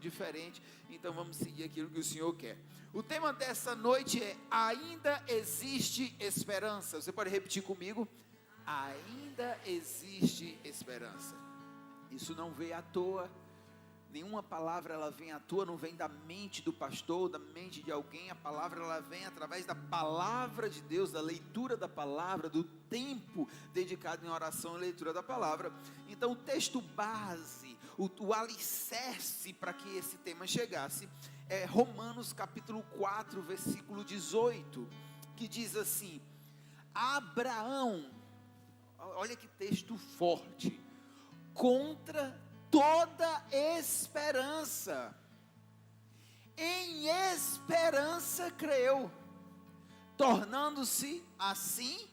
diferente, então vamos seguir aquilo que o Senhor quer. O tema dessa noite é: ainda existe esperança. Você pode repetir comigo? Ainda existe esperança. Isso não veio à toa. Nenhuma palavra ela vem à toa, não vem da mente do pastor, da mente de alguém. A palavra ela vem através da palavra de Deus, da leitura da palavra, do tempo dedicado em oração e leitura da palavra. Então o texto base, o alicerce para que esse tema chegasse é Romanos capítulo 4, versículo 18, que diz assim: Abraão, olha que texto forte, contra toda esperança, em esperança creu, tornando-se assim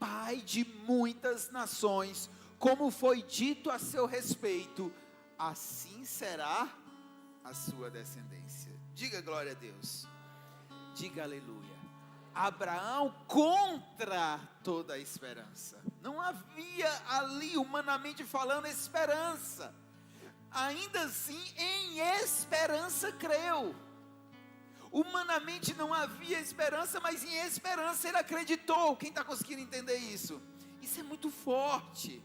pai de muitas nações, como foi dito a seu respeito, assim será a sua descendência. Diga glória a Deus, diga aleluia. Abraão contra toda a esperança, não havia ali, humanamente falando, esperança. Ainda assim, em esperança creu. Humanamente não havia esperança, mas em esperança ele acreditou. Quem está conseguindo entender isso? Isso é muito forte.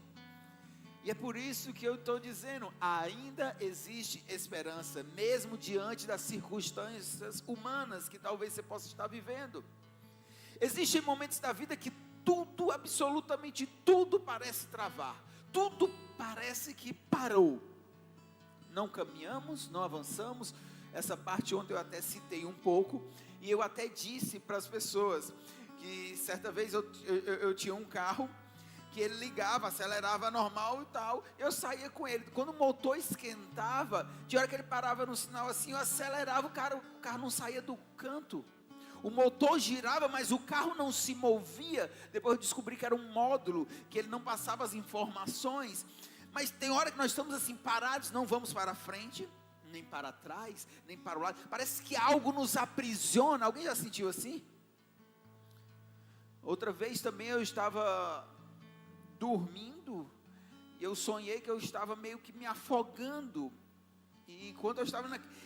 E é por isso que eu estou dizendo, ainda existe esperança, mesmo diante das circunstâncias humanas que talvez você possa estar vivendo. Existem momentos da vida que tudo, absolutamente tudo parece travar. Tudo parece que parou. Não caminhamos, não avançamos. Essa parte ontem eu até citei um pouco, e eu até disse para as pessoas, que certa vez eu tinha um carro, que ele ligava, acelerava normal e tal, eu saía com ele, quando o motor esquentava, de hora que ele parava no sinal assim, eu acelerava, o carro não saía do canto, o motor girava, mas o carro não se movia. Depois eu descobri que era um módulo, que ele não passava as informações. Mas tem hora que nós estamos assim parados, não vamos para frente, nem para trás, nem para o lado. Parece que algo nos aprisiona. Alguém já sentiu assim? Outra vez também eu estava dormindo, e eu sonhei que eu estava meio que me afogando. E quando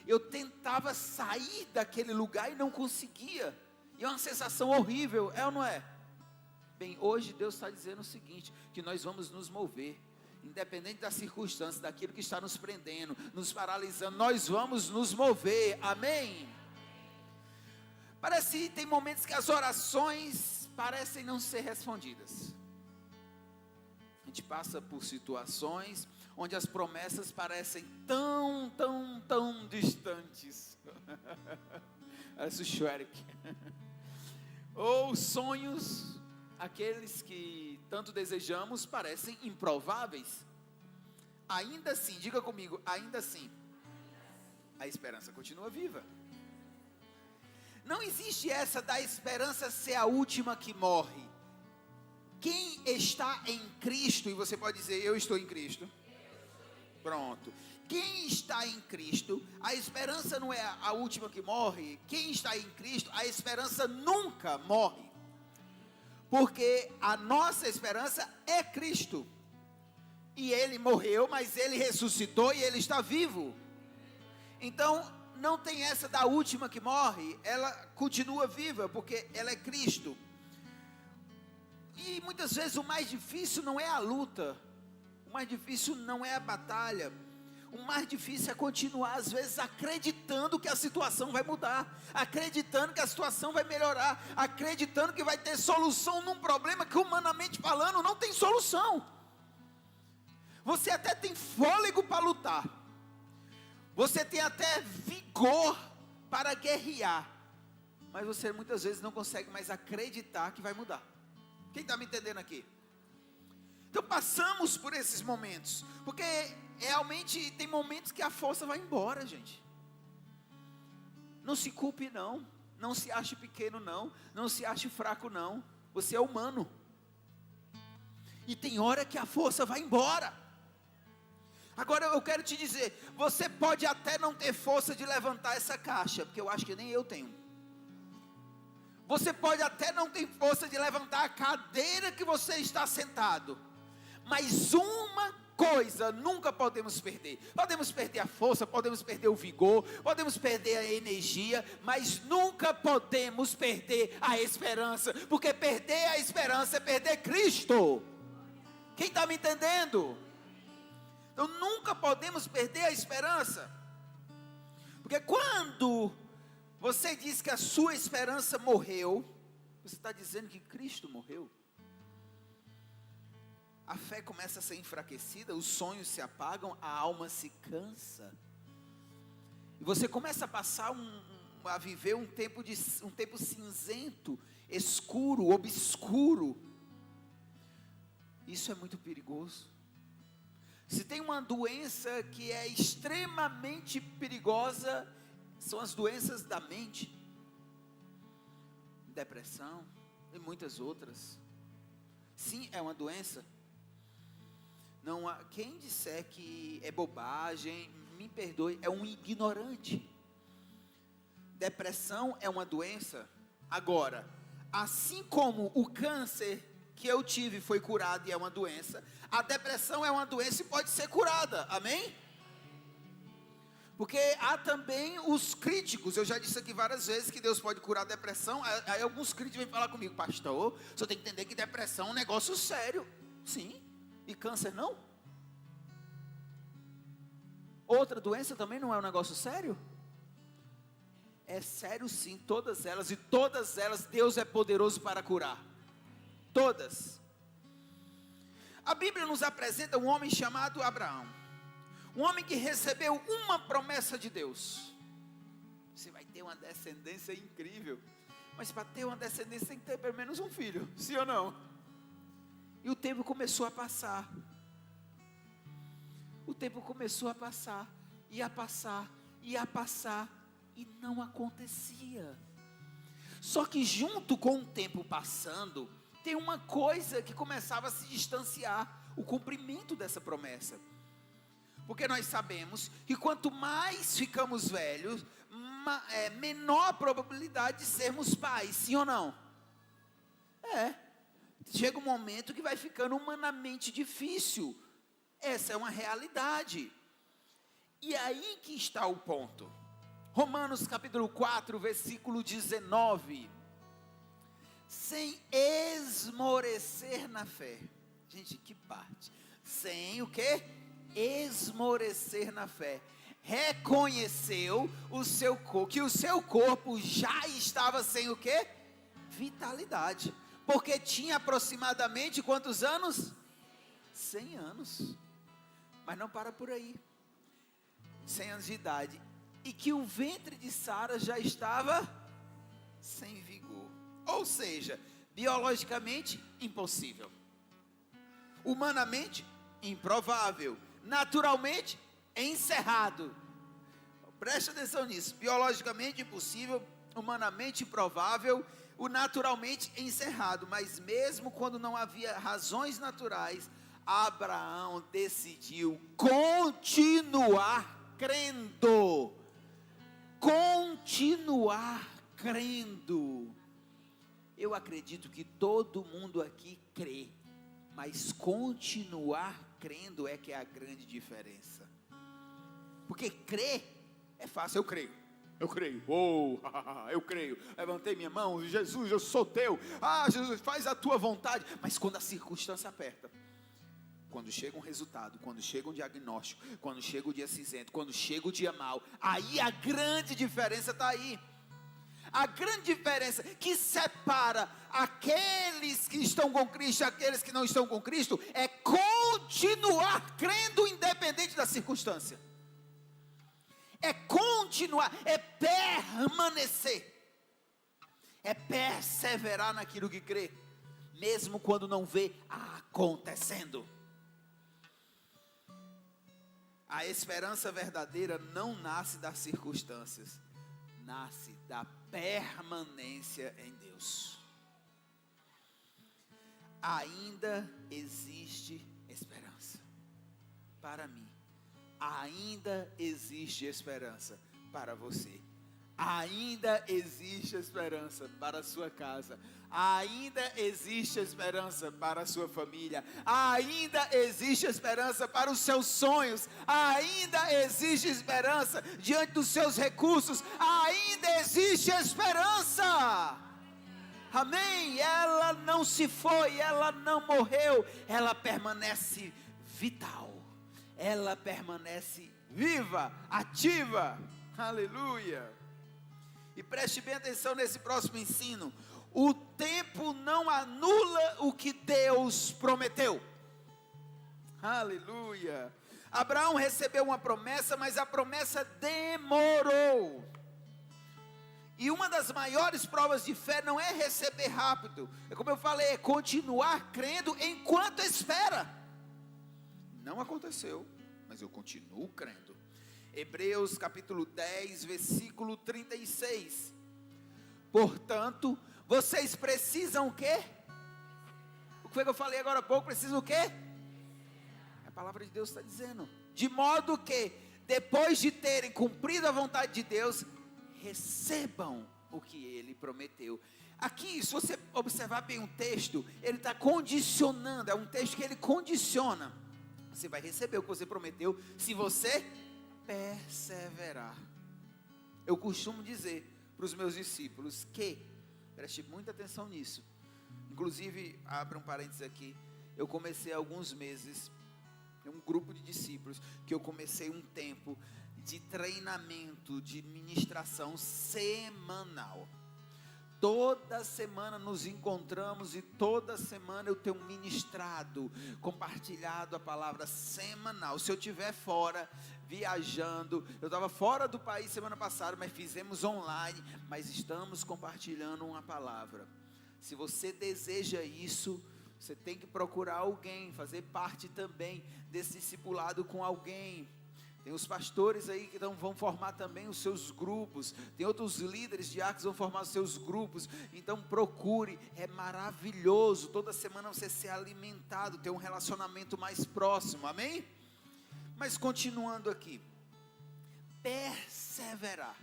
eu tentava sair daquele lugar e não conseguia. E é uma sensação horrível, é ou não é? Bem, hoje Deus está dizendo o seguinte, que nós vamos nos mover. Independente das circunstâncias, daquilo que está nos prendendo, nos paralisando, nós vamos nos mover, amém? Parece que tem momentos que as orações parecem não ser respondidas. A gente passa por situações onde as promessas parecem tão distantes. Parece o Shrek. Ou sonhos, aqueles que tanto desejamos, parecem improváveis. Ainda assim, diga comigo, ainda assim, a esperança continua viva. Não existe essa da esperança ser a última que morre. Quem está em Cristo, e você pode dizer, eu estou em Cristo. Pronto. Quem está em Cristo, a esperança não é a última que morre. Quem está em Cristo, a esperança nunca morre. Porque a nossa esperança é Cristo. E Ele morreu, mas Ele ressuscitou e Ele está vivo. Então, não tem essa da última que morre. Ela continua viva, porque ela é Cristo. E muitas vezes o mais difícil não é a luta. O mais difícil não é a batalha. O mais difícil é continuar, às vezes, acreditando que a situação vai mudar, acreditando que a situação vai melhorar, acreditando que vai ter solução num problema que, humanamente falando, não tem solução. Você até tem fôlego para lutar, você tem até vigor para guerrear, mas você muitas vezes não consegue mais acreditar que vai mudar. Quem está me entendendo aqui? Então passamos por esses momentos, porque realmente tem momentos que a força vai embora, gente. Não se culpe não, não se ache pequeno não, não se ache fraco não, você é humano. E tem hora que a força vai embora. Agora eu quero te dizer, você pode até não ter força de levantar essa caixa, porque eu acho que nem eu tenho. Você pode até não ter força de levantar a cadeira que você está sentado, mas uma coisa nunca podemos perder. Podemos perder a força, podemos perder o vigor, podemos perder a energia, mas nunca podemos perder a esperança, porque perder a esperança é perder Cristo. Quem está me entendendo? Então nunca podemos perder a esperança, porque quando você diz que a sua esperança morreu, você está dizendo que Cristo morreu. A fé começa a ser enfraquecida, os sonhos se apagam, a alma se cansa, e você começa a passar a viver um tempo cinzento, escuro, obscuro. Isso é muito perigoso. Se tem uma doença que é extremamente perigosa, são as doenças da mente, depressão e muitas outras. Sim, é uma doença. Não há, quem disser que é bobagem, me perdoe, é um ignorante. Depressão é uma doença. Agora, assim como o câncer que eu tive foi curado e é uma doença, a depressão é uma doença e pode ser curada, amém? Porque há também os críticos, eu já disse aqui várias vezes que Deus pode curar a depressão, aí alguns críticos vêm falar comigo, pastor, você tem que entender que depressão é um negócio sério. Sim, e câncer não? Outra doença também não é um negócio sério? É sério sim, todas elas, e todas elas Deus é poderoso para curar. Todas. A Bíblia nos apresenta um homem chamado Abraão, um homem que recebeu uma promessa de Deus. Você vai ter uma descendência incrível, mas para ter uma descendência tem que ter pelo menos um filho, sim ou não? E o tempo começou a passar, o tempo começou a passar, ia passar, ia passar, e não acontecia. Só que junto com o tempo passando, tem uma coisa que começava a se distanciar, o cumprimento dessa promessa. Porque nós sabemos que quanto mais ficamos velhos, menor a probabilidade de sermos pais, sim ou não? Chega um momento que vai ficando humanamente difícil, essa é uma realidade. E aí que está o ponto. Romanos capítulo 4, versículo 19. Sem esmorecer na fé. Gente, que parte. Sem o quê? Esmorecer na fé. Reconheceu que o seu corpo já estava sem o quê? Vitalidade. Porque tinha aproximadamente quantos anos? 100 anos. Mas não para por aí. 100 anos de idade. E que o ventre de Sara já estava sem vigor. Ou seja, biologicamente impossível, humanamente improvável, naturalmente encerrado. Preste atenção nisso, biologicamente impossível, humanamente improvável, o naturalmente encerrado. Mas mesmo quando não havia razões naturais, Abraão decidiu continuar crendo. Continuar crendo. Eu acredito que todo mundo aqui crê, mas continuar crendo é que é a grande diferença. Porque crer é fácil, eu creio, eu creio, levantei minha mão, Jesus, eu sou teu, Jesus, faz a tua vontade. Mas quando a circunstância aperta, quando chega um resultado, quando chega um diagnóstico, quando chega o dia cinzento, quando chega o dia mau, aí a grande diferença está aí. A grande diferença que separa aqueles que estão com Cristo e aqueles que não estão com Cristo é continuar crendo independente da circunstância. É continuar, é permanecer, é perseverar naquilo que crê, mesmo quando não vê acontecendo. A esperança verdadeira não nasce das circunstâncias, nasce da permanência em Deus. Ainda existe esperança para mim. Ainda existe esperança para você. ainda existe esperança para a sua casa, ainda existe esperança para a sua família, ainda existe esperança para os seus sonhos, ainda existe esperança diante dos seus recursos, ainda existe esperança. Amém? Ela não se foi, ela não morreu, ela permanece vital, ela permanece viva, ativa. Aleluia. E preste bem atenção nesse próximo ensino. O tempo não anula o que Deus prometeu. Aleluia. Abraão recebeu uma promessa, mas a promessa demorou. E uma das maiores provas de fé não é receber rápido. É como eu falei, é continuar crendo enquanto espera. Não aconteceu, mas eu continuo crendo. Hebreus capítulo 10, versículo 36. Portanto, vocês precisam o quê? O que foi que eu falei agora há pouco? Precisam o quê? A palavra de Deus está dizendo. De modo que, depois de terem cumprido a vontade de Deus, recebam o que Ele prometeu. Aqui, se você observar bem o texto, ele está condicionando, é um texto que ele condiciona. Você vai receber o que você prometeu, se você perseverar. Eu costumo dizer para os meus discípulos que, preste muita atenção nisso, inclusive, abre um parênteses aqui, eu comecei há alguns meses, um grupo de discípulos, que eu comecei um tempo de treinamento, de ministração semanal. Toda semana nos encontramos e toda semana eu tenho ministrado, compartilhado a palavra semanal. Se eu estiver fora, viajando, eu estava fora do país semana passada, mas fizemos online, mas estamos compartilhando uma palavra. Se você deseja isso, você tem que procurar alguém, fazer parte também desse discipulado com alguém. Tem os pastores aí que vão formar também os seus grupos. Tem outros líderes diáconos que vão formar os seus grupos. Então procure, é maravilhoso. Toda semana você ser alimentado, ter um relacionamento mais próximo, amém? Mas continuando aqui, perseverar.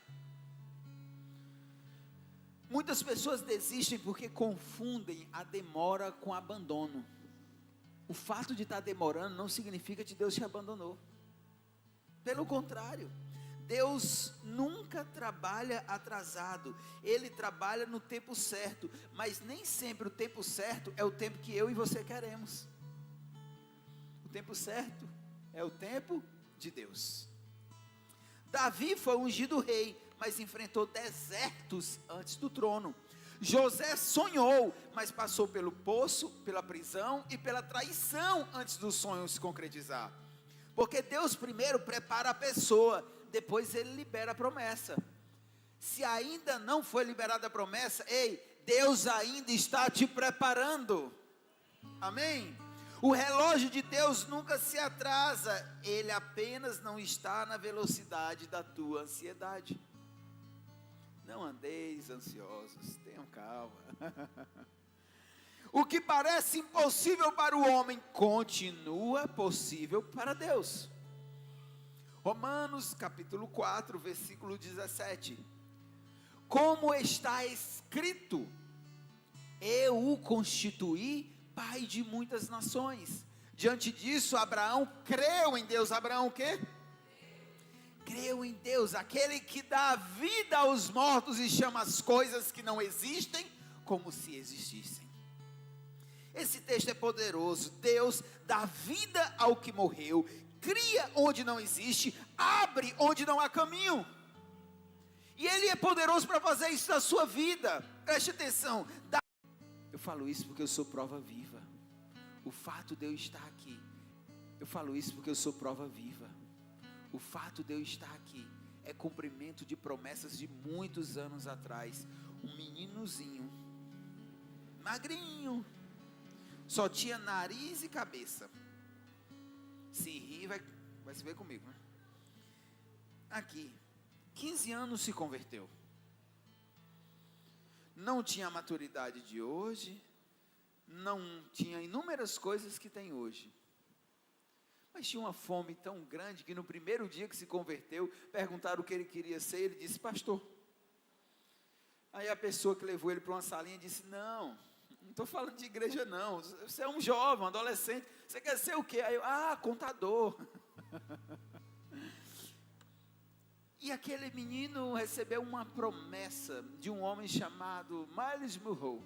Muitas pessoas desistem porque confundem a demora com abandono. O fato de estar demorando não significa que Deus te abandonou. Pelo contrário, Deus nunca trabalha atrasado, Ele trabalha no tempo certo, mas nem sempre o tempo certo é o tempo que eu e você queremos. O tempo certo é o tempo de Deus. Davi foi ungido rei, mas enfrentou desertos antes do trono. José sonhou, mas passou pelo poço, pela prisão e pela traição antes do sonho se concretizar. Porque Deus primeiro prepara a pessoa, depois Ele libera a promessa. Se ainda não foi liberada a promessa, ei, Deus ainda está te preparando. Amém? O relógio de Deus nunca se atrasa, Ele apenas não está na velocidade da tua ansiedade. Não andeis ansiosos, tenham calma. O que parece impossível para o homem, continua possível para Deus. Romanos capítulo 4, versículo 17. Como está escrito, eu o constituí pai de muitas nações. Diante disso, Abraão creu em Deus. Abraão o quê? Creu em Deus, aquele que dá vida aos mortos e chama as coisas que não existem como se existissem. Esse texto é poderoso. Deus dá vida ao que morreu, cria onde não existe, abre onde não há caminho. E Ele é poderoso para fazer isso na sua vida. Preste atenção. Eu falo isso porque eu sou prova viva. O fato de eu estar aqui, eu falo isso porque eu sou prova viva. O fato de eu estar aqui é cumprimento de promessas de muitos anos atrás. Um meninozinho, magrinho, só tinha nariz e cabeça. Se rir, vai se ver comigo, né? Aqui, 15 anos se converteu. Não tinha a maturidade de hoje, não tinha inúmeras coisas que tem hoje. Mas tinha uma fome tão grande que no primeiro dia que se converteu, perguntaram o que ele queria ser, ele disse: pastor. Aí a pessoa que levou ele para uma salinha disse: não estou falando de igreja não, você é um jovem, um adolescente, você quer ser o quê? Aí eu: contador. E aquele menino recebeu uma promessa de um homem chamado Myles Munroe.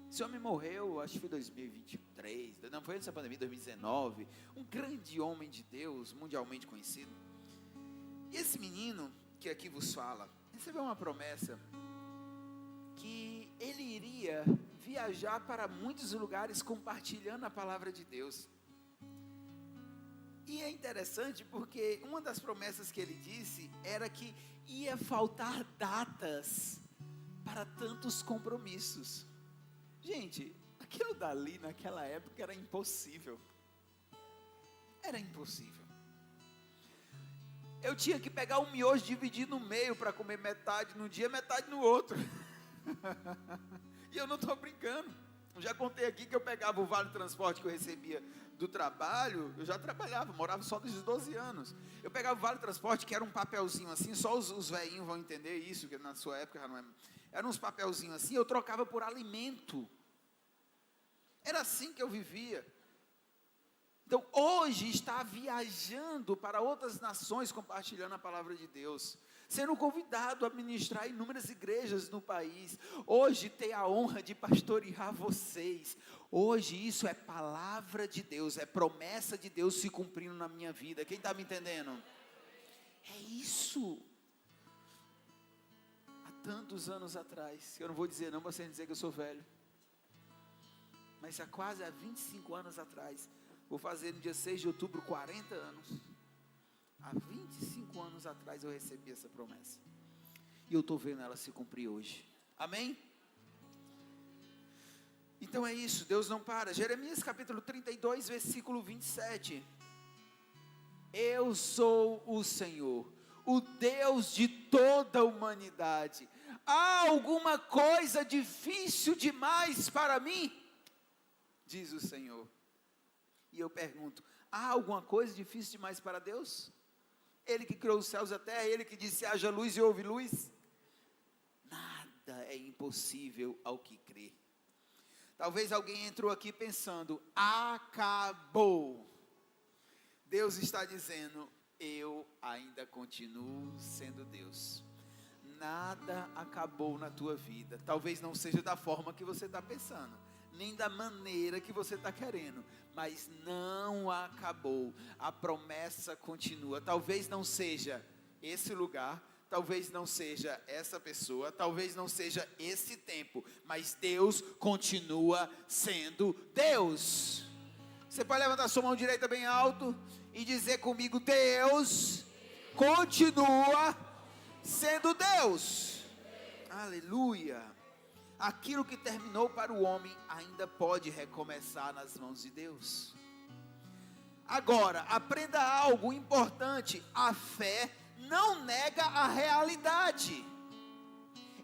Esse homem morreu, acho que foi 2023, não foi antes da pandemia, 2019, um grande homem de Deus, mundialmente conhecido. E esse menino, que aqui vos fala, recebeu uma promessa, que ele iria viajar para muitos lugares compartilhando a palavra de Deus. E é interessante porque uma das promessas que ele disse era que ia faltar datas para tantos compromissos. Gente, aquilo dali naquela época era impossível. Era impossível. Eu tinha que pegar um miojo e dividir no meio para comer metade num dia, metade no outro. E eu não estou brincando. Eu já contei aqui que eu pegava o vale transporte que eu recebia do trabalho. Eu já trabalhava, morava só desde os 12 anos. Eu pegava o vale transporte, que era um papelzinho assim, só os velhinhos vão entender isso, que na sua época já não é. Eram uns papelzinhos assim, eu trocava por alimento. Era assim que eu vivia. Então hoje está viajando para outras nações, compartilhando a palavra de Deus, sendo convidado a ministrar inúmeras igrejas no país. Hoje tem a honra de pastorear vocês. Hoje isso é palavra de Deus, é promessa de Deus se cumprindo na minha vida. Quem está me entendendo? É isso. Há tantos anos atrás, eu não vou dizer não, para você dizer que eu sou velho, mas há 25 anos atrás, vou fazer no dia 6 de outubro 40 anos. Há 25 anos atrás eu recebi essa promessa. E eu estou vendo ela se cumprir hoje. Amém? Então é isso, Deus não para. Jeremias capítulo 32, versículo 27. Eu sou o Senhor, o Deus de toda a humanidade. Há alguma coisa difícil demais para mim? Diz o Senhor. E eu pergunto: há alguma coisa difícil demais para Deus? Ele que criou os céus e a terra, Ele que disse haja luz e houve luz. Nada é impossível ao que crê. Talvez alguém entrou aqui pensando: acabou. Deus está dizendo: eu ainda continuo sendo Deus. Nada acabou na tua vida. Talvez não seja da forma que você está pensando, nem da maneira que você está querendo, mas não acabou. A promessa continua. Talvez não seja esse lugar, talvez não seja essa pessoa, talvez não seja esse tempo, mas Deus continua sendo Deus. Você pode levantar sua mão direita bem alto e dizer comigo: Deus continua sendo Deus. Aleluia. Aquilo que terminou para o homem ainda pode recomeçar nas mãos de Deus. Agora, aprenda algo importante: a fé não nega a realidade,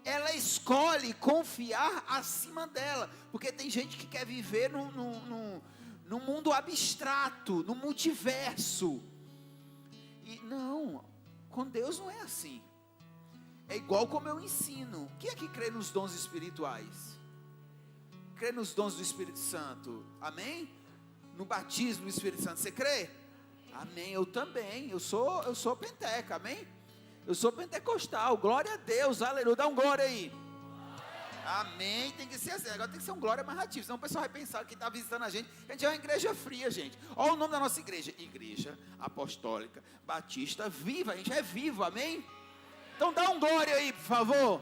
ela escolhe confiar acima dela, porque tem gente que quer viver num mundo abstrato, no multiverso, e não, com Deus não é assim. É igual como eu ensino. Quem é que crê nos dons espirituais? Crê nos dons do Espírito Santo? Amém? No batismo do Espírito Santo, você crê? Amém, eu também. Eu sou penteca, amém? Eu sou pentecostal, glória a Deus, aleluia. Dá um glória aí. Amém, tem que ser assim. Agora tem que ser um glória mais ativo, senão o pessoal vai pensar que está visitando a gente é uma igreja fria, gente. Olha o nome da nossa igreja: Igreja Apostólica Batista Viva. A gente é vivo, amém? Então dá um glória aí, por favor.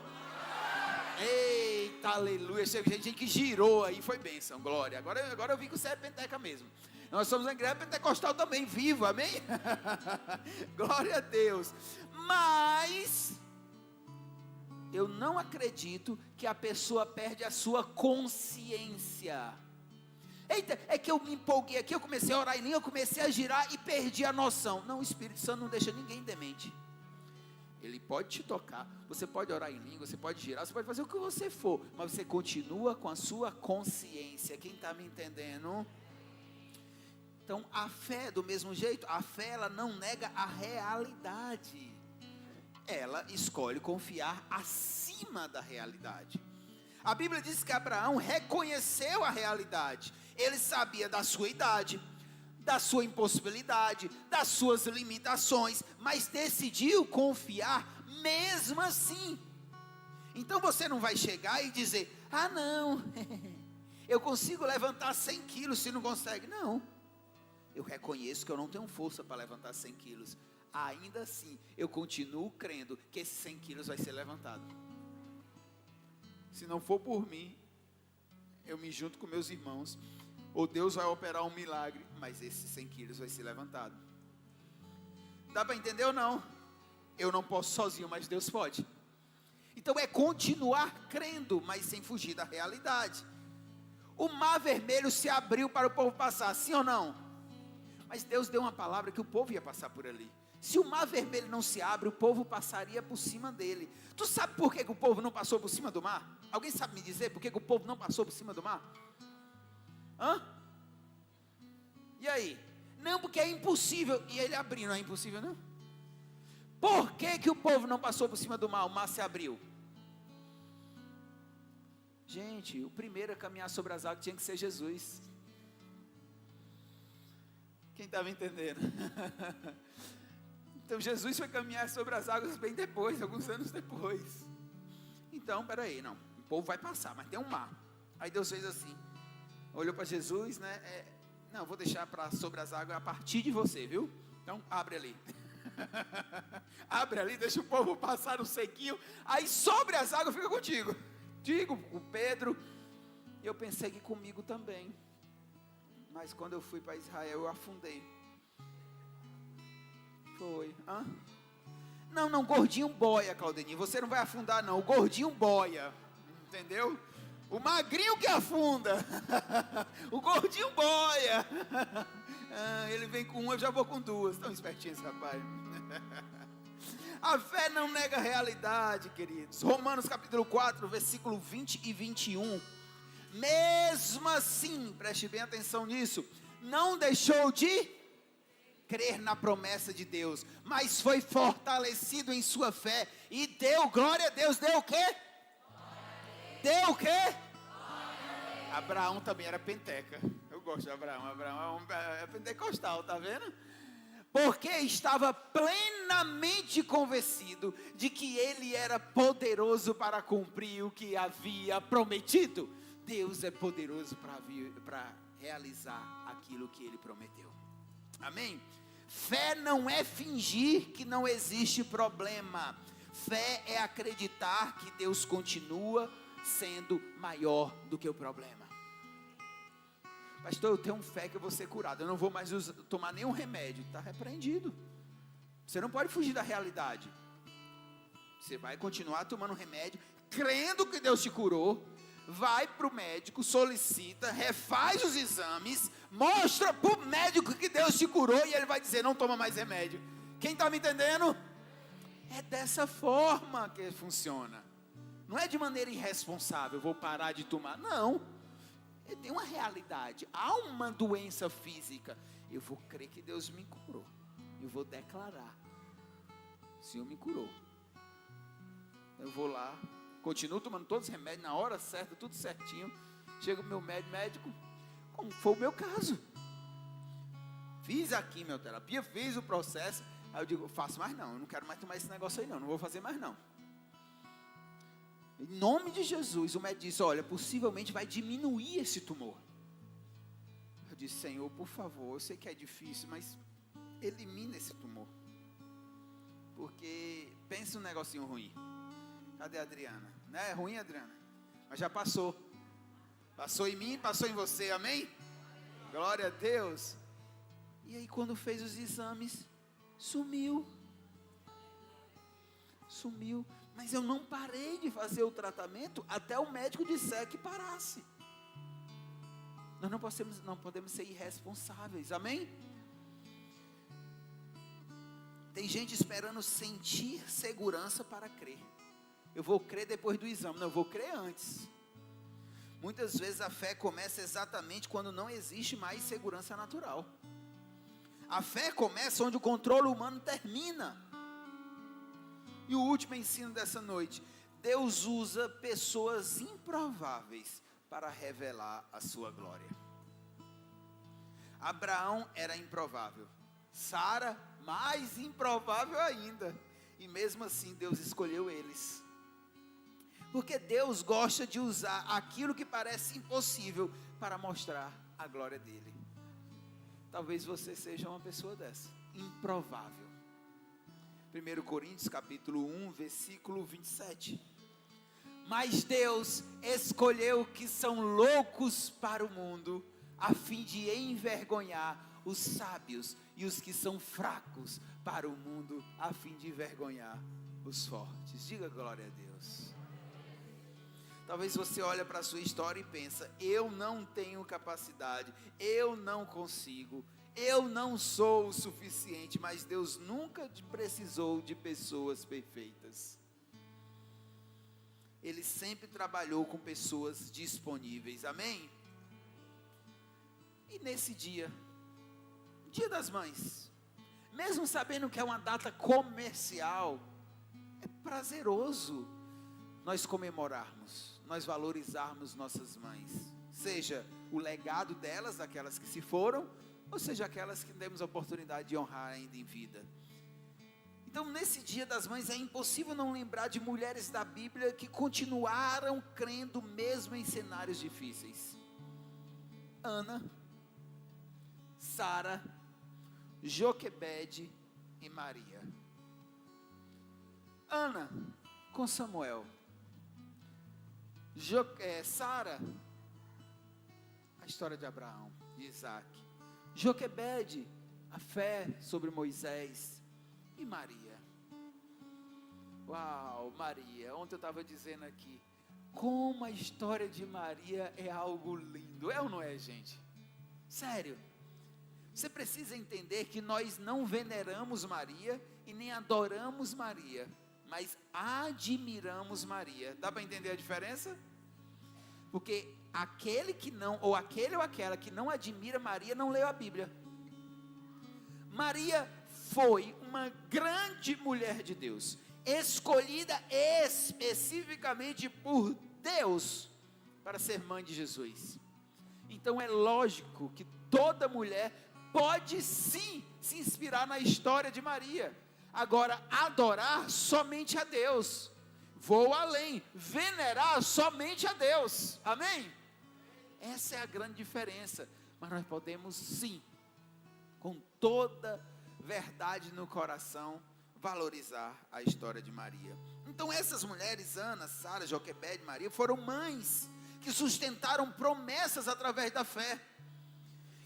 Eita, aleluia. Gente que girou aí, foi bênção, glória. Agora eu vi que você é penteca mesmo. Nós somos uma igreja pentecostal também, vivo, amém? Glória a Deus. Mas eu não acredito que a pessoa perde a sua consciência. Eita, é que eu me empolguei aqui, eu comecei a orar em língua, eu comecei a girar e perdi a noção. Não, o Espírito Santo não deixa ninguém demente. Ele pode te tocar, você pode orar em língua, você pode girar, você pode fazer o que você for, mas você continua com a sua consciência. Quem está me entendendo? Então a fé, do mesmo jeito, a fé ela não nega a realidade. ela escolhe confiar acima da realidade. A Bíblia diz que Abraão reconheceu a realidade. Ele sabia da sua idade, da sua impossibilidade, das suas limitações, mas decidiu confiar mesmo assim. Então você não vai chegar e dizer: ah não, eu consigo levantar 100 quilos, se não consegue. Não, eu reconheço que eu não tenho força para levantar 100 quilos. Ainda assim, eu continuo crendo que esses 100 quilos vai ser levantado. Se não for por mim, eu me junto com meus irmãos, ou Deus vai operar um milagre, mas esses 100 quilos vai ser levantado. Dá para entender ou não? Eu não posso sozinho, mas Deus pode. Então é continuar crendo, mas sem fugir da realidade. O mar vermelho se abriu para o povo passar, sim ou não? Mas Deus deu uma palavra que o povo ia passar por ali. Se o mar vermelho não se abre, o povo passaria por cima dele. Tu sabe por que o povo não passou por cima do mar? Alguém sabe me dizer por que o povo não passou por cima do mar? Hã? E aí? Não, porque é impossível. E ele abriu, não é impossível não? Por que o povo não passou por cima do mar? O mar se abriu. Gente, o primeiro a caminhar sobre as águas tinha que ser Jesus. Quem estava entendendo? Então Jesus foi caminhar sobre as águas bem depois, alguns anos depois. Então, peraí, não, o povo vai passar, mas tem um mar. Aí Deus fez assim, olhou para Jesus, né? Não, vou deixar para sobre as águas a partir de você, viu? Então, abre ali. Abre ali, deixa o povo passar no sequinho. Aí sobre as águas fica contigo. Digo, com Pedro. Eu pensei que comigo também. Mas quando eu fui para Israel, eu afundei. Foi. Hã? Não, gordinho boia, Claudeninho. Você não vai afundar não, o gordinho boia. Entendeu? O magrinho que afunda. O gordinho boia. Ele vem com uma, eu já vou com duas. Tão espertinho esse rapaz. A fé não nega a realidade, queridos. Romanos capítulo 4, versículo 20 e 21. Mesmo assim, preste bem atenção nisso, não deixou de crer na promessa de Deus, mas foi fortalecido em sua fé e deu, glória a Deus, deu o quê? Deu o quê? Abraão também era penteca. Eu gosto de Abraão é pentecostal, tá vendo? Porque estava plenamente convencido de que ele era poderoso para cumprir o que havia prometido. Deus é poderoso para realizar aquilo que ele prometeu. Amém? Fé não é fingir que não existe problema. Fé é acreditar que Deus continua sendo maior do que o problema. Pastor, eu tenho fé que eu vou ser curado. Eu não vou mais tomar nenhum remédio. Está repreendido. Você não pode fugir da realidade. Você vai continuar tomando remédio, crendo que Deus te curou. Vai para o médico, solicita, refaz os exames, mostra para o médico que Deus te curou e ele vai dizer: não toma mais remédio. Quem está me entendendo? É dessa forma que funciona. Não é de maneira irresponsável, vou parar de tomar. Não, tem uma realidade. Há uma doença física. Eu vou crer que Deus me curou. Eu vou declarar: o Senhor me curou. Eu vou lá, continuo tomando todos os remédios na hora certa, tudo certinho. Chega o meu médico, como foi o meu caso. Fiz a quimioterapia, fiz o processo. Aí eu digo: faço mais não, eu não quero mais tomar esse negócio aí não vou fazer mais não. Em nome de Jesus, o médico disse: olha, possivelmente vai diminuir esse tumor. Eu disse: Senhor, por favor, eu sei que é difícil, mas elimina esse tumor. Porque pensa um negocinho ruim. Cadê a Adriana? Não é ruim, Adriana? Mas já passou. Passou em mim, passou em você, amém? Glória a Deus. E aí quando fez os exames, sumiu. Mas eu não parei de fazer o tratamento até o médico disser que parasse. Nós não podemos ser irresponsáveis, amém? Tem gente esperando sentir segurança para crer. Eu vou crer depois do exame. Não, eu vou crer antes. Muitas vezes a fé começa exatamente quando não existe mais segurança natural. A fé começa onde o controle humano termina. E o último ensino dessa noite: Deus usa pessoas improváveis para revelar a sua glória. Abraão era improvável, Sara mais improvável ainda, e mesmo assim Deus escolheu eles, porque Deus gosta de usar aquilo que parece impossível para mostrar a glória dele. Talvez você seja uma pessoa dessa, improvável. 1 Coríntios capítulo 1, versículo 27. Mas Deus escolheu que são loucos para o mundo, a fim de envergonhar os sábios, e os que são fracos para o mundo, a fim de envergonhar os fortes. Diga glória a Deus. Talvez você olhe para a sua história e pensa: eu não tenho capacidade, eu não consigo, eu não sou o suficiente. Mas Deus nunca precisou de pessoas perfeitas. Ele sempre trabalhou com pessoas disponíveis, amém? E nesse dia das mães, mesmo sabendo que é uma data comercial, é prazeroso nós comemorarmos, nós valorizarmos nossas mães, seja o legado delas, aquelas que se foram, ou seja aquelas que temos a oportunidade de honrar ainda em vida. Então nesse dia das mães é impossível não lembrar de mulheres da Bíblia que continuaram crendo mesmo em cenários difíceis. Ana, Sara, Joquebede e Maria. Ana com Samuel, Sara, a história de Abraão, de Isaac. Joquebede, a fé sobre Moisés. E Maria, uau, Maria, ontem eu estava dizendo aqui, como a história de Maria é algo lindo, é ou não é, gente? Sério, você precisa entender que nós não veneramos Maria e nem adoramos Maria, mas admiramos Maria. Dá para entender a diferença? Porque aquele que não, ou aquele ou aquela que não admira Maria, não leu a Bíblia. Maria foi uma grande mulher de Deus, escolhida especificamente por Deus para ser mãe de Jesus. Então é lógico que toda mulher pode sim se inspirar na história de Maria. Agora, adorar somente a Deus. Vou além, venerar somente a Deus. Amém? Essa é a grande diferença. Mas nós podemos sim, com toda verdade no coração, valorizar a história de Maria. Então essas mulheres, Ana, Sara, Joquebede, Maria, foram mães que sustentaram promessas através da fé.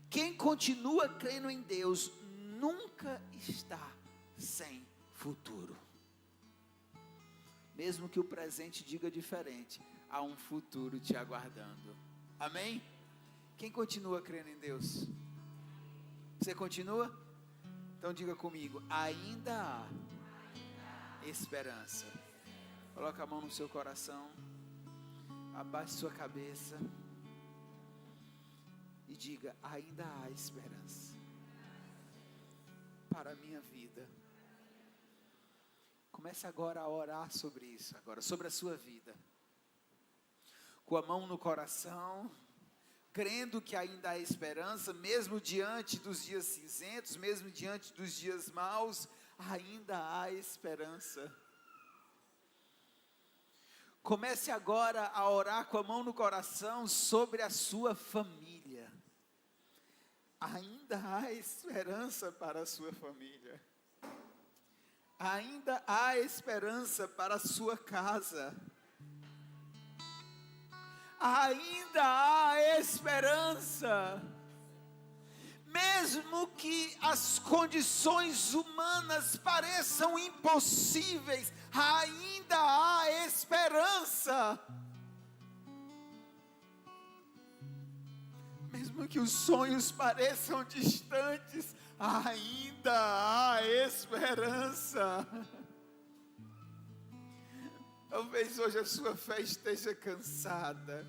Quem continua crendo em Deus nunca está sem futuro. Mesmo que o presente diga diferente, há um futuro te aguardando. Amém? Quem continua crendo em Deus? Você continua? Então diga comigo: ainda há esperança. Coloca a mão no seu coração, abaixe sua cabeça e diga: ainda há esperança para a minha vida. Comece agora a orar sobre isso, agora, sobre a sua vida, com a mão no coração, crendo que ainda há esperança, mesmo diante dos dias cinzentos, mesmo diante dos dias maus, ainda há esperança. Comece agora a orar com a mão no coração sobre a sua família. Ainda há esperança para a sua família. Ainda há esperança para a sua casa. Ainda há esperança. Mesmo que as condições humanas pareçam impossíveis, ainda há esperança. Mesmo que os sonhos pareçam distantes, ainda há esperança. Talvez hoje a sua fé esteja cansada.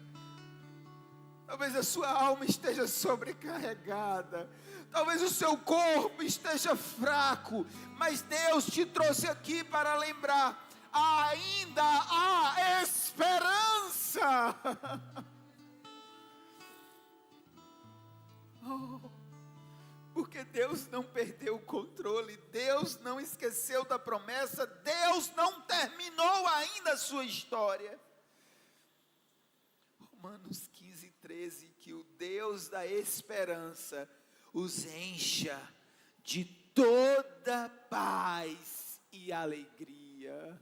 Talvez a sua alma esteja sobrecarregada. Talvez o seu corpo esteja fraco. Mas Deus te trouxe aqui para lembrar: ainda há esperança. Oh, porque Deus não perdeu o controle. Deus não esqueceu da promessa. Deus não terminou ainda a sua história. Romanos 15:13, que o Deus da esperança os encha de toda paz e alegria.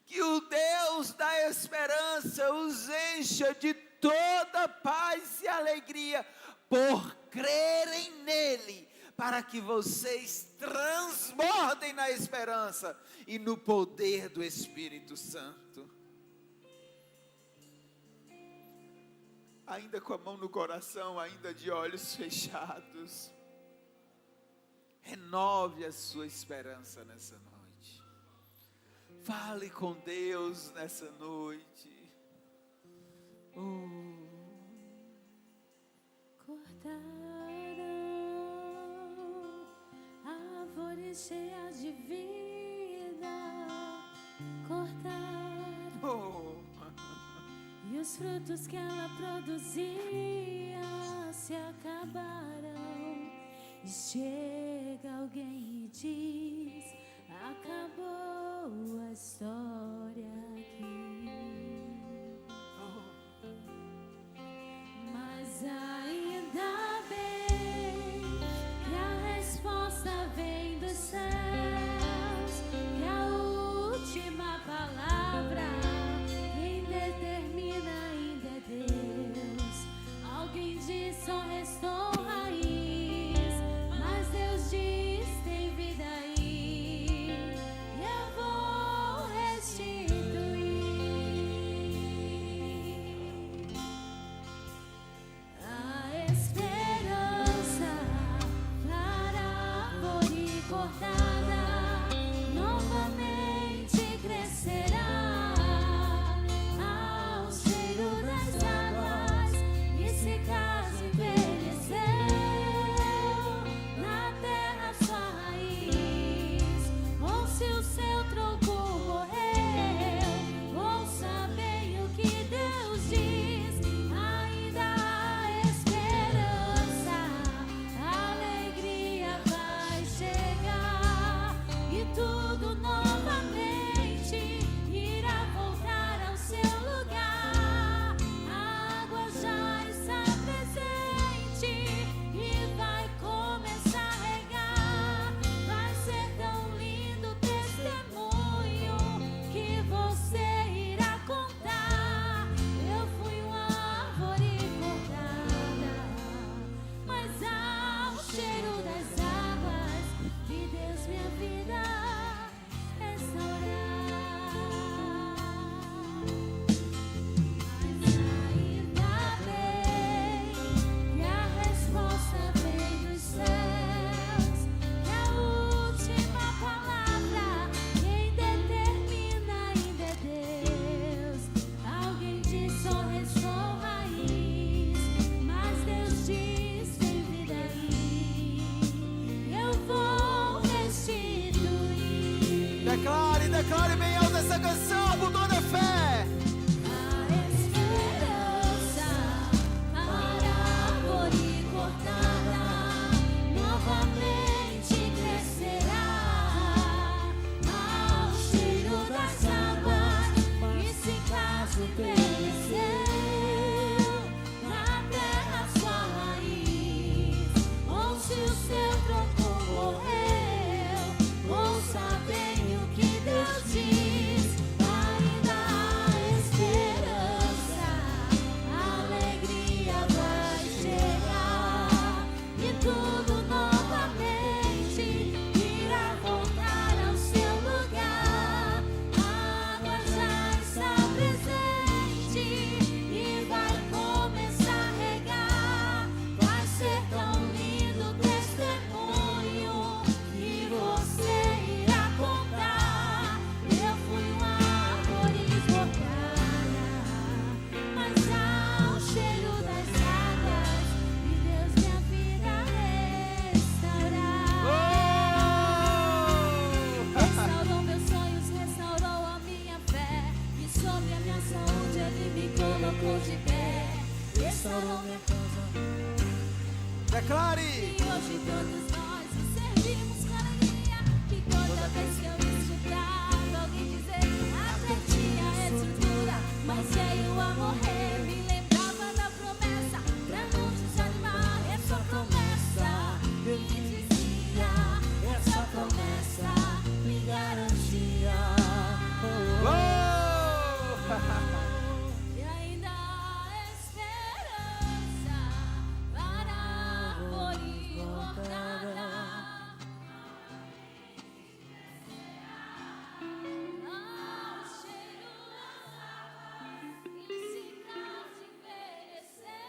Que o Deus da esperança os encha de toda paz e alegria, por crerem nele, para que vocês transbordem na esperança e no poder do Espírito Santo. Ainda com a mão no coração, ainda de olhos fechados, renove a sua esperança nessa noite. Fale com Deus nessa noite. Cortaram árvores cheias de vida, cortaram, e os frutos que ela produzia se acabaram. E chega alguém e diz: acabou a história aqui. Mas ainda bem que a resposta vem dos céus, que a última palavra quem determina ainda é Deus. Alguém diz: só restou raiz, mas Deus diz: tem vida aí. E eu vou de pé, restaurou minha casa. Declare. E hoje todos nós o servimos com alegria. E toda vez que eu escutava alguém dizer até tinha estrutura, mas veio a morrer, me lembrava da promessa pra não desanimar. Essa promessa me dizia, essa promessa me garantia. E ainda há esperança para a árvore cortada. Ao cheiro das águas, insípidas envelheceu.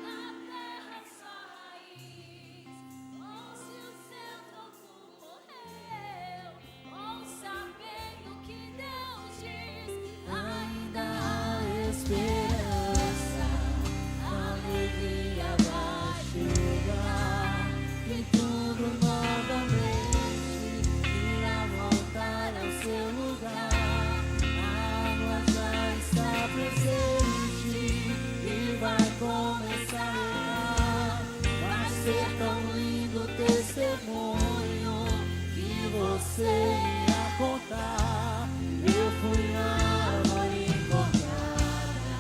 Na terra só raiz, ou se o seu tronco morreu, ou sabendo que Deus diz, ainda há esperança, a alegria vai chegar, e tudo novamente irá voltar ao seu lugar. A água já está presente e vai começar a regar. Vai ser tão lindo o testemunho que você irá contar. Eu fui a árvore cortada,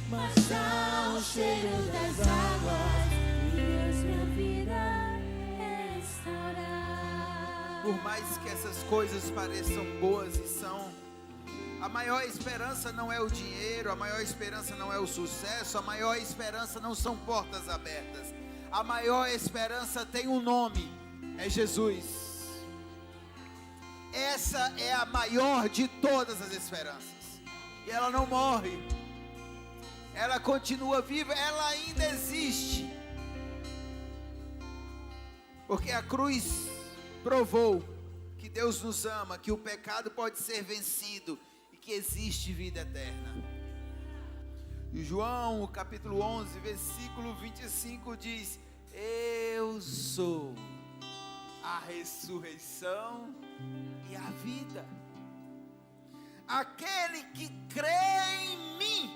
mas já o cheiro das águas fez minha vida restaurar. Por mais que essas coisas pareçam boas e são, a maior esperança não é o dinheiro, a maior esperança não é o sucesso, a maior esperança não são portas abertas. A maior esperança tem um nome, é Jesus. Essa é a maior de todas as esperanças. E ela não morre. Ela continua viva, ela ainda existe. Porque a cruz provou que Deus nos ama, que o pecado pode ser vencido e que existe vida eterna. E João, capítulo 11, versículo 25 diz: eu sou a ressurreição e a vida. Aquele que crê em mim,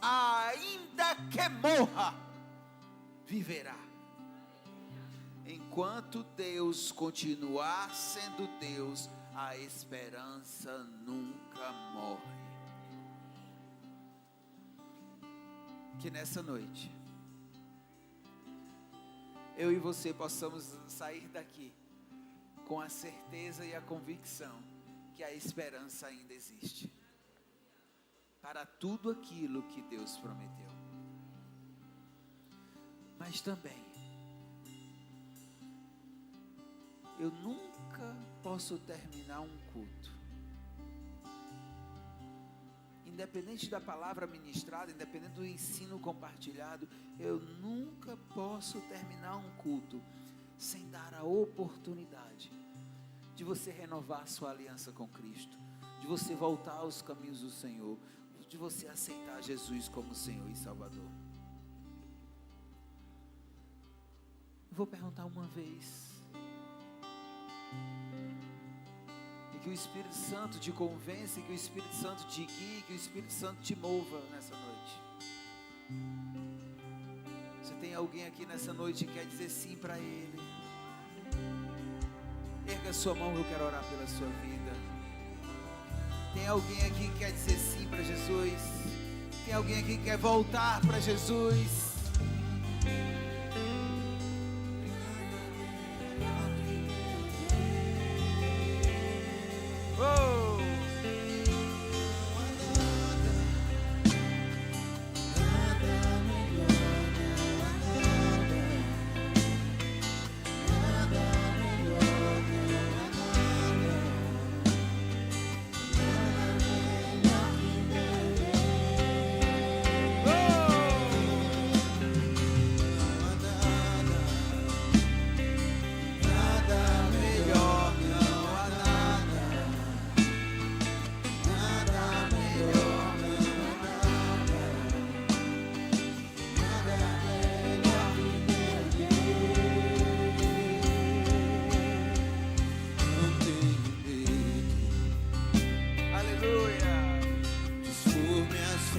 ainda que morra, viverá. Enquanto Deus continuar sendo Deus, a esperança nunca morre. Que nessa noite eu e você possamos sair daqui com a certeza e a convicção que a esperança ainda existe para tudo aquilo que Deus prometeu. Mas também eu nunca posso terminar um culto, independente da palavra ministrada, independente do ensino compartilhado, eu nunca posso terminar um culto sem dar a oportunidade de você renovar a sua aliança com Cristo, de você voltar aos caminhos do Senhor, de você aceitar Jesus como Senhor e Salvador. Eu vou perguntar uma vez, e que o Espírito Santo te convença, que o Espírito Santo te guie, que o Espírito Santo te mova nessa noite. Se tem alguém aqui nessa noite que quer dizer sim para Ele, erga sua mão, eu quero orar pela sua vida. Tem alguém aqui que quer dizer sim para Jesus? Tem alguém aqui que quer voltar para Jesus?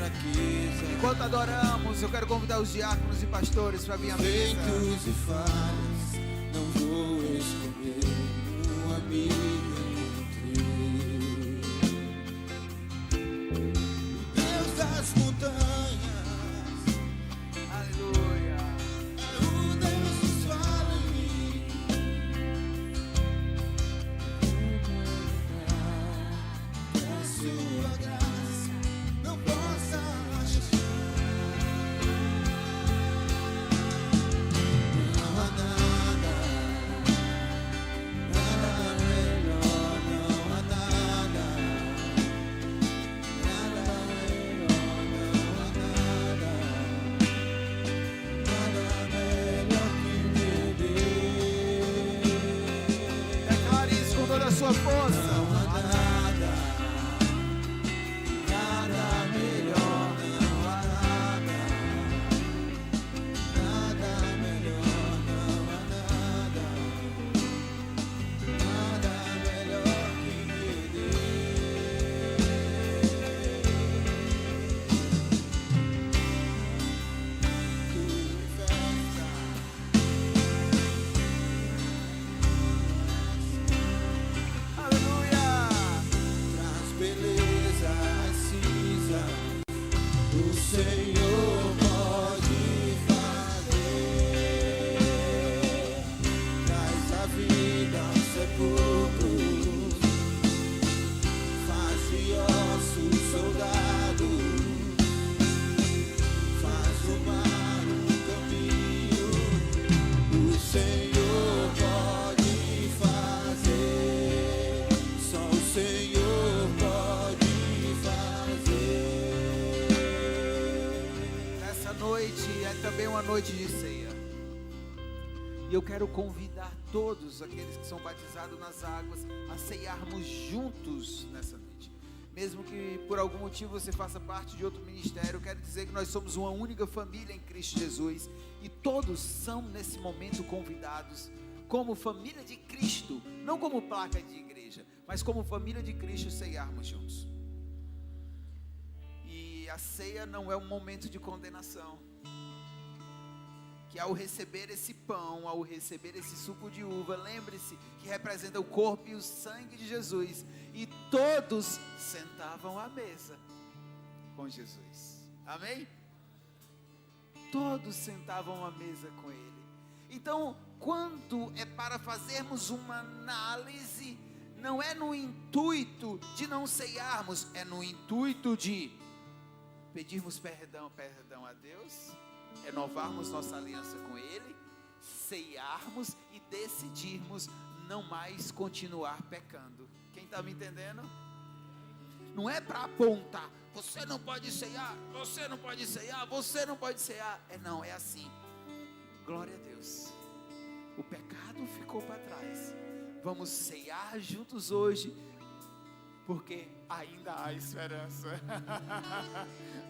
fraqueza. Enquanto adoramos, eu quero convidar os diáconos e pastores para vir à mesa. Feitos e falhas, não vou escolher um amigo entre. O Deus das montanhas, Aleluia. é o Deus dos vales. Que a sua graça não possa achar. Não há nada, nada melhor, não há nada, nada melhor, não há nada, nada melhor que beber. Declare isso com toda a sua força. Não há nada, nada melhor, não há nada, nada melhor, não há nada, nada melhor que perder. Tua festa. Aleluia. Traz beleza às cinzas, o Senhor pode fazer. Traz a vida aos sepulcros, faz de ossos soldados, faz do mar um caminho. O Senhor pode fazer, só o Senhor pode fazer. Essa noite é também uma noite de ceia. E eu quero convidar todos aqueles que são batizados nas águas a ceiarmos juntos nessa noite. Mesmo que por algum motivo você faça parte de outro ministério, eu quero dizer que nós somos uma única família em Cristo Jesus. E todos são nesse momento convidados como família de Cristo, não como placa de igreja, mas como família de Cristo ceiarmos juntos. E a ceia não é um momento de condenação. Que ao receber esse pão, ao receber esse suco de uva, lembre-se que representa o corpo e o sangue de Jesus. E todos sentavam à mesa com Jesus. Amém? Todos sentavam à mesa com Ele. Então, quando é para fazermos uma análise, não é no intuito de não ceiarmos, é no intuito de pedirmos perdão a Deus, renovarmos nossa aliança com Ele, ceiarmos e decidirmos não mais continuar pecando. Quem está me entendendo? Não é para apontar, você não pode ceiar, você não pode ceiar, você não pode ceiar. Não, é assim. Glória a Deus. O pecado ficou para trás. Vamos ceiar juntos hoje, porque ainda há esperança.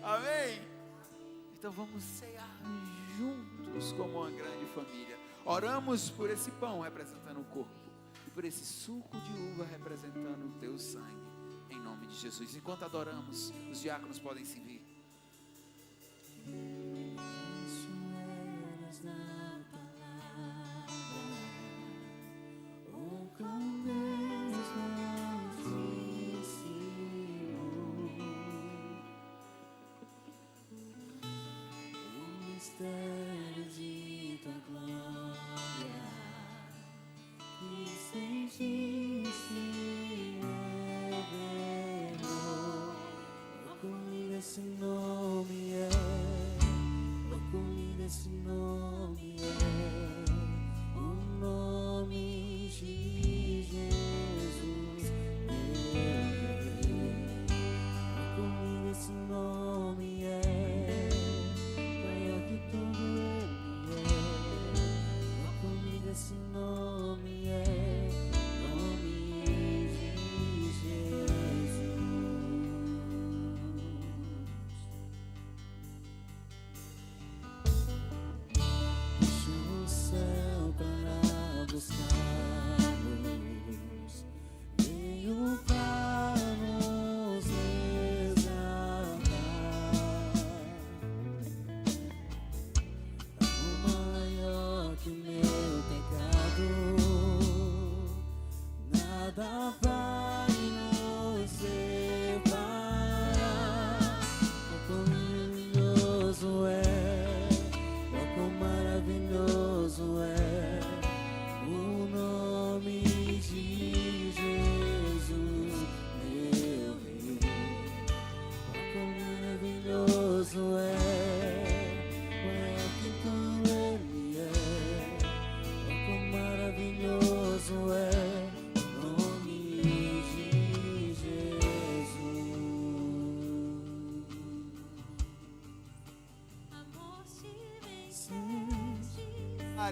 Amém? Então vamos ceiar juntos como uma grande família. Oramos por esse pão representando o corpo e por esse suco de uva representando o teu sangue, em nome de Jesus. Enquanto adoramos, os diáconos podem se vir. De tua glória, que sem ti se revelou. Oh, como lindo esse nome é, oh, como lindo esse nome é, o nome de Jesus, meu Rei. Oh, como lindo esse nome é, maior que tudo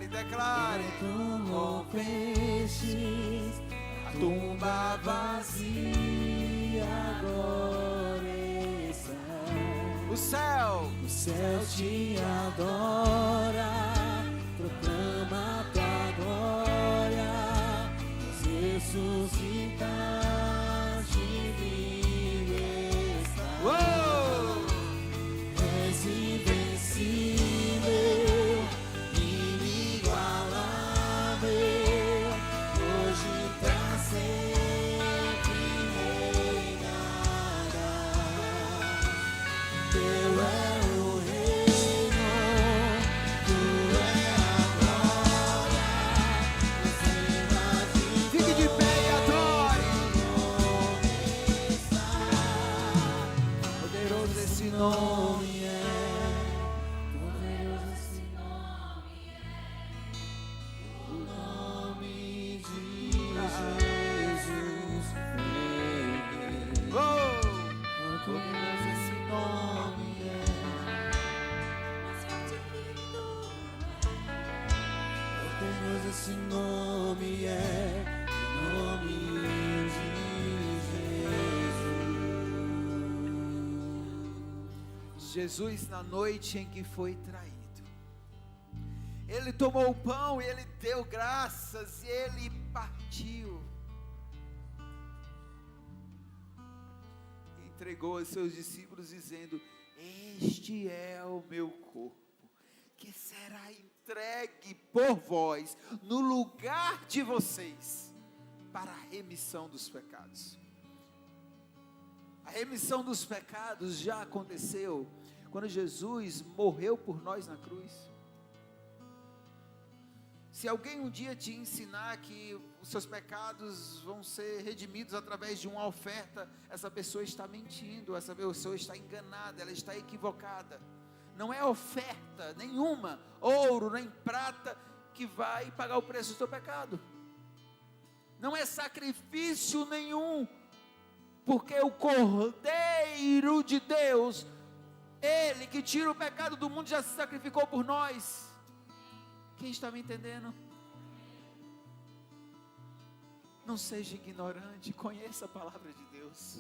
declare, declare. Tu rompestes a tumba vazia, agora está. O céu Te adora, proclama tua glória, nos ressuscitaste vivo está. Uou! És invencível, inigualável, hoje pra sempre reinará. Teu é o reino, tu é a glória, acima de Fique de pé e adore. poderoso esse nome é, poderoso esse nome é, o nome de Jesus. Oh! Poderoso esse nome é, poderoso esse nome é, o nome de Jesus. Jesus, na noite em que foi traído, ele tomou o pão e ele deu graças e ele partiu. Entregou aos seus discípulos dizendo: este é o meu corpo, que será entregue por vós, no lugar de vocês, para a remissão dos pecados. A remissão dos pecados já aconteceu quando Jesus morreu por nós na cruz. Se alguém um dia te ensinar que os seus pecados vão ser redimidos através de uma oferta, essa pessoa está mentindo, essa pessoa está enganada, ela está equivocada. Não é oferta nenhuma, ouro nem prata, que vai pagar o preço do teu pecado. Não é sacrifício nenhum, porque o Cordeiro de Deus, Ele que tira o pecado do mundo, já se sacrificou por nós. Quem está me entendendo? Não seja ignorante, conheça a palavra de Deus.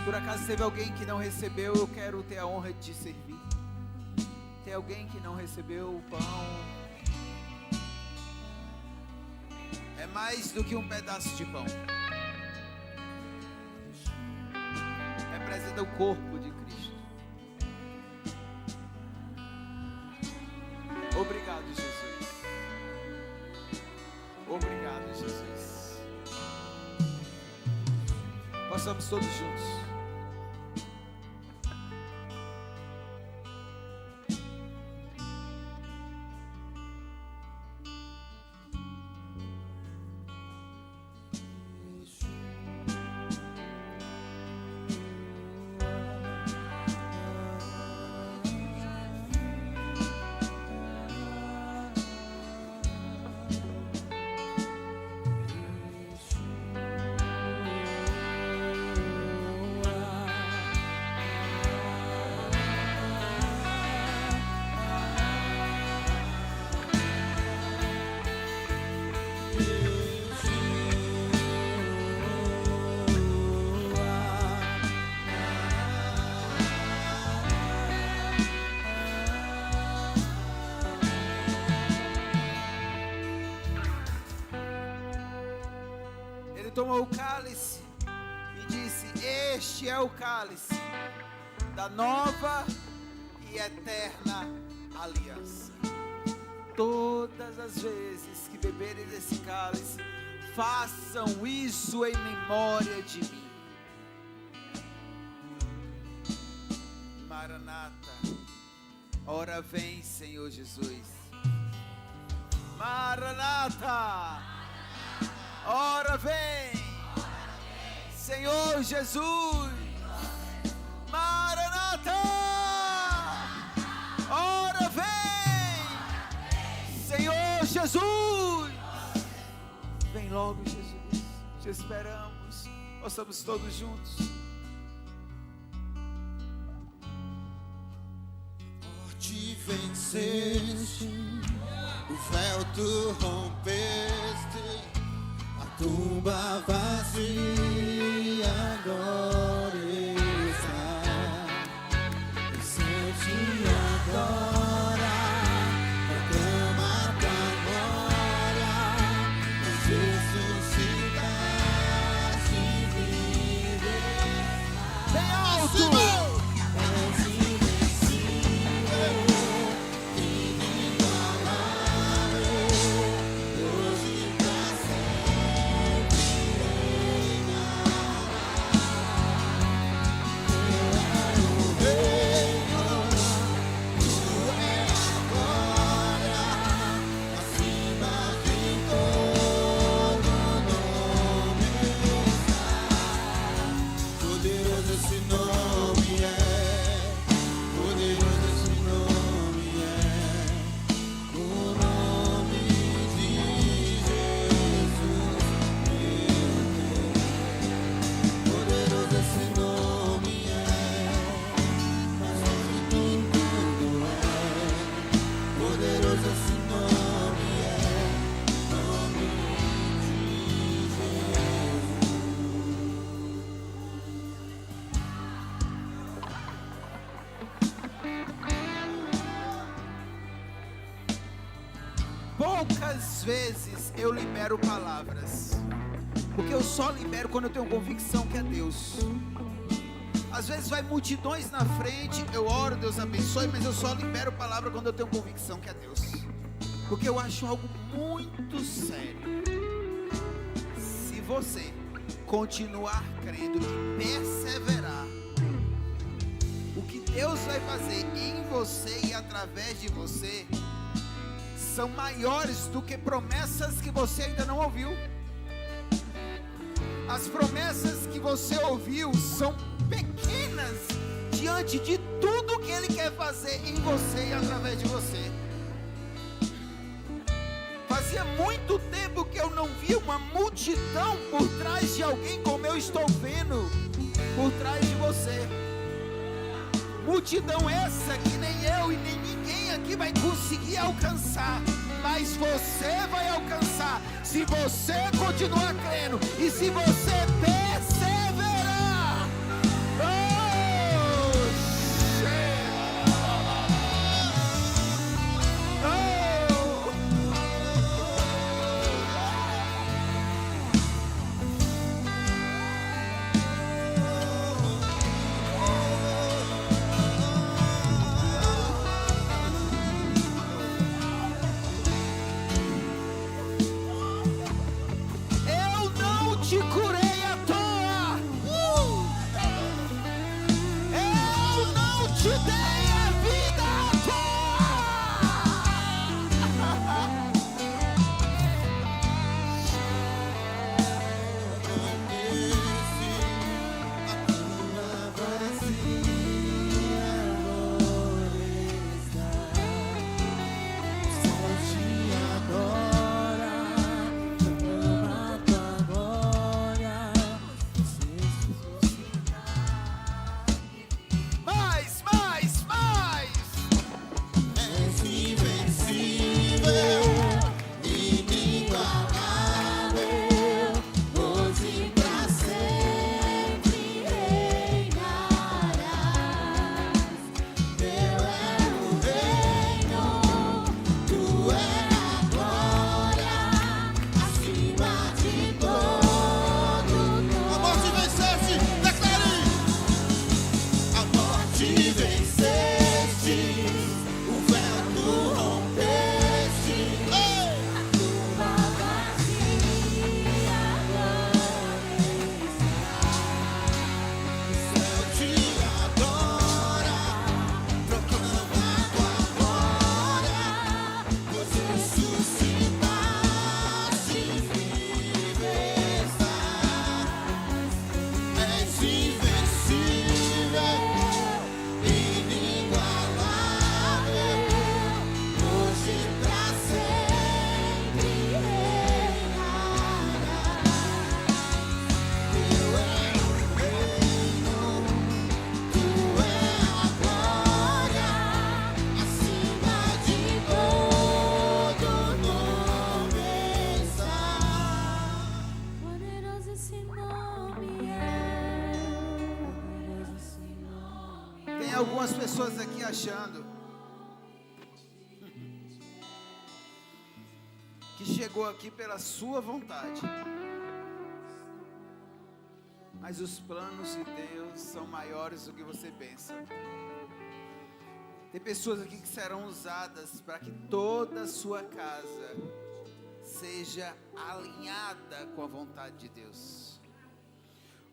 Por acaso teve alguém que não recebeu? Eu quero ter a honra de te servir. Tem alguém que não recebeu o pão? É mais do que um pedaço de pão. Representa o corpo de Cristo. Obrigado, Jesus. Obrigado, Jesus. Pastor Vamos todos juntos. Tomou o cálice e disse: este é o cálice da nova e eterna aliança. Todas as vezes que beberem desse cálice, façam isso em memória de mim. Maranata, ora vem, Senhor Jesus. Maranata, ora vem, Senhor Jesus. Maranata, ora vem, Senhor Jesus. Vem logo, Jesus, te esperamos. Possamos todos juntos. Por ti venceste, o véu tu rompeste, a tumba vazia agora está. Sente agora, proclama tua glória, pois ressuscitaste e vives. Bem alto! És invencível, inigualável, hoje pra sempre reinarás. Teu é o reino, tu é agora, acima de todo nome está. Poderoso esse nome é, poderoso esse nome é, o nome de Jesus, meu Deus. Poderoso esse nome é, mais forte que tudo é. Poderoso esse nome é, nome de Poucas vezes eu libero palavras, porque eu só libero quando eu tenho convicção que é Deus. Às vezes vai multidões na frente, eu oro, Deus abençoe, mas eu só libero palavra quando eu tenho convicção que é Deus, porque eu acho algo muito sério. Se você continuar crendo e perseverar, o que Deus vai fazer em você e através de você são maiores do que promessas que você ainda não ouviu. As promessas que você ouviu são pequenas diante de tudo que Ele quer fazer em você e através de você. Fazia muito tempo que eu não via uma multidão por trás de alguém como eu estou vendo por trás de você. Multidão essa que nem eu e nem ninguém aqui vai conseguir alcançar, mas você vai alcançar se você continuar crendo e se você perseverar. Eu não te curei a algumas pessoas aqui achando que chegou aqui pela sua vontade, mas os planos de Deus são maiores do que você pensa. Tem pessoas aqui que serão usadas para que toda a sua casa seja alinhada com a vontade de Deus.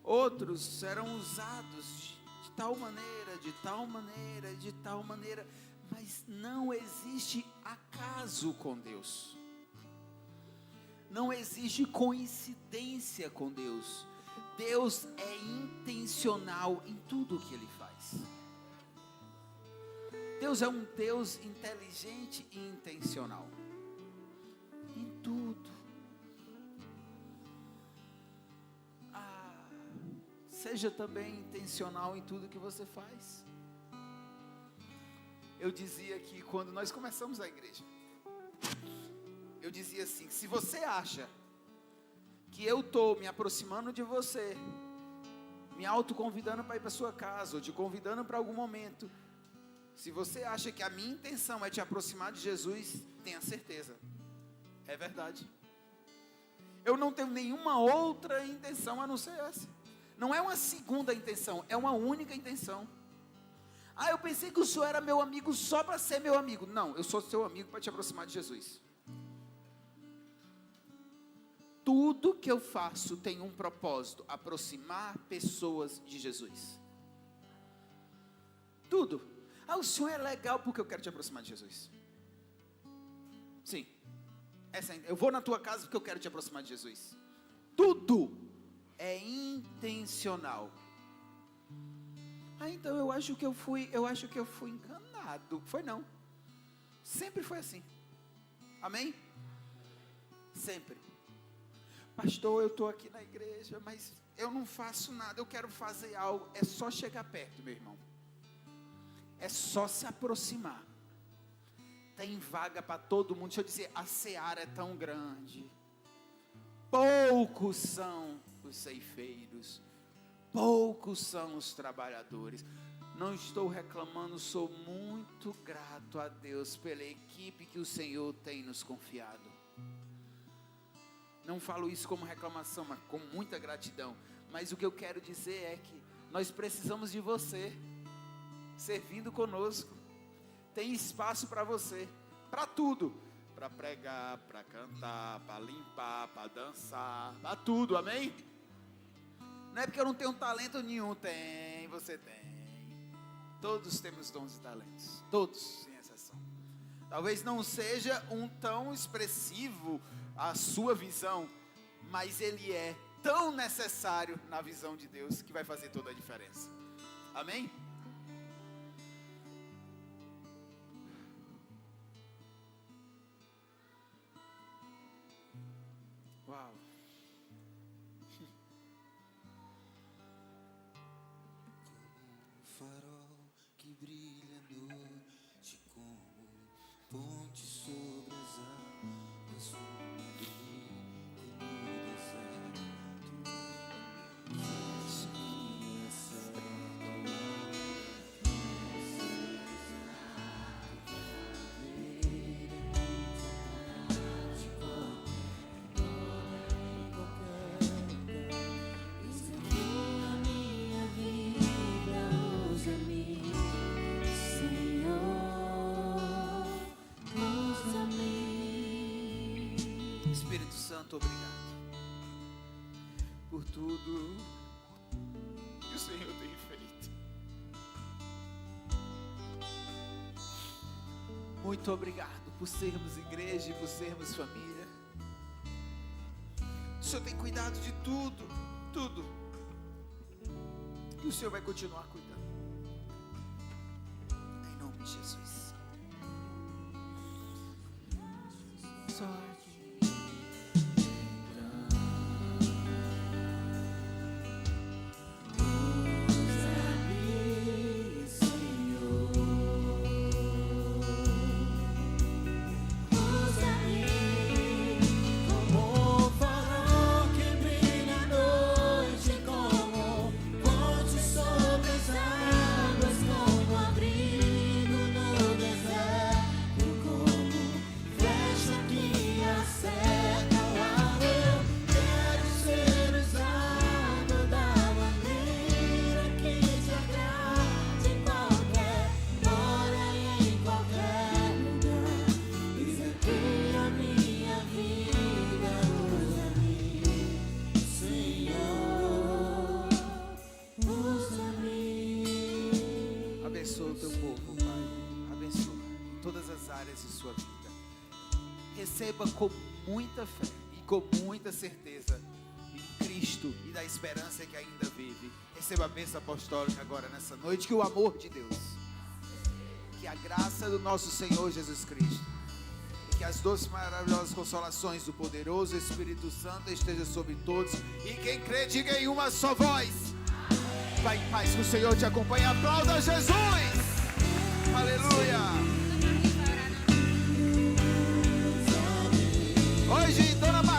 Outros serão usados de tal maneira, de tal maneira, de tal maneira, mas não existe acaso com Deus. Não existe coincidência com Deus. Deus é intencional em tudo o que Ele faz. Deus é um Deus inteligente e intencional em tudo. Seja também intencional em tudo que você faz. Eu dizia que quando nós começamos a igreja, eu dizia assim: se você acha que eu estou me aproximando de você, me autoconvidando para ir para sua casa, ou te convidando para algum momento, se você acha que a minha intenção é te aproximar de Jesus, tenha certeza, é verdade. Eu não tenho nenhuma outra intenção a não ser essa. Não é uma segunda intenção, é uma única intenção. Eu pensei que o senhor era meu amigo só para ser meu amigo. Não, eu sou seu amigo para te aproximar de Jesus. Tudo que eu faço tem um propósito: aproximar pessoas de Jesus. Tudo. O senhor é legal porque eu quero te aproximar de Jesus. Sim. Eu vou na tua casa porque eu quero te aproximar de Jesus. Tudo é intencional. Então eu acho que eu fui enganado. Foi não. Sempre foi assim. Amém? Sempre. Pastor, eu estou aqui na igreja, mas eu não faço nada, eu quero fazer algo. É só chegar perto, meu irmão. É só se aproximar. Tem vaga para todo mundo. Deixa eu dizer, a seara é tão grande. Poucos são os ceifeiros, poucos são os trabalhadores. Não estou reclamando, sou muito grato a Deus pela equipe que o Senhor tem nos confiado. Não falo isso como reclamação, mas com muita gratidão. Mas o que eu quero dizer é que nós precisamos de você servindo conosco. Tem espaço para você, para tudo, para pregar, para cantar, para limpar, para dançar, para tudo, amém? Não é porque eu não tenho talento nenhum. Tem, você tem. Todos temos dons e talentos, todos, sem exceção. Talvez não seja um tão expressivo a sua visão, mas ele é tão necessário na visão de Deus que vai fazer toda a diferença. Amém? Uau. Farol que brilha à noite, como ponte sobre as águas, uma no deserto. Faz minha Espírito Santo, obrigado por tudo que o Senhor tem feito. Muito obrigado por sermos igreja e por sermos família. O Senhor tem cuidado de tudo, tudo. E o Senhor vai continuar cuidando. Em nome de Jesus. Só aqui. como farol que brilha à noite, como ponte sobre as águas, como favor, Pai, abençoa em todas as áreas de sua vida. Receba com muita fé e com muita certeza em Cristo e da esperança que ainda vive. Receba a bênção apostólica agora nessa noite, que o amor de Deus, que a graça do nosso Senhor Jesus Cristo e que as doces maravilhosas consolações do poderoso Espírito Santo esteja sobre todos. E quem crê, diga em uma só voz: vai em paz, que o Senhor te acompanhe. Aplauda Jesus! Aleluia! Hoje então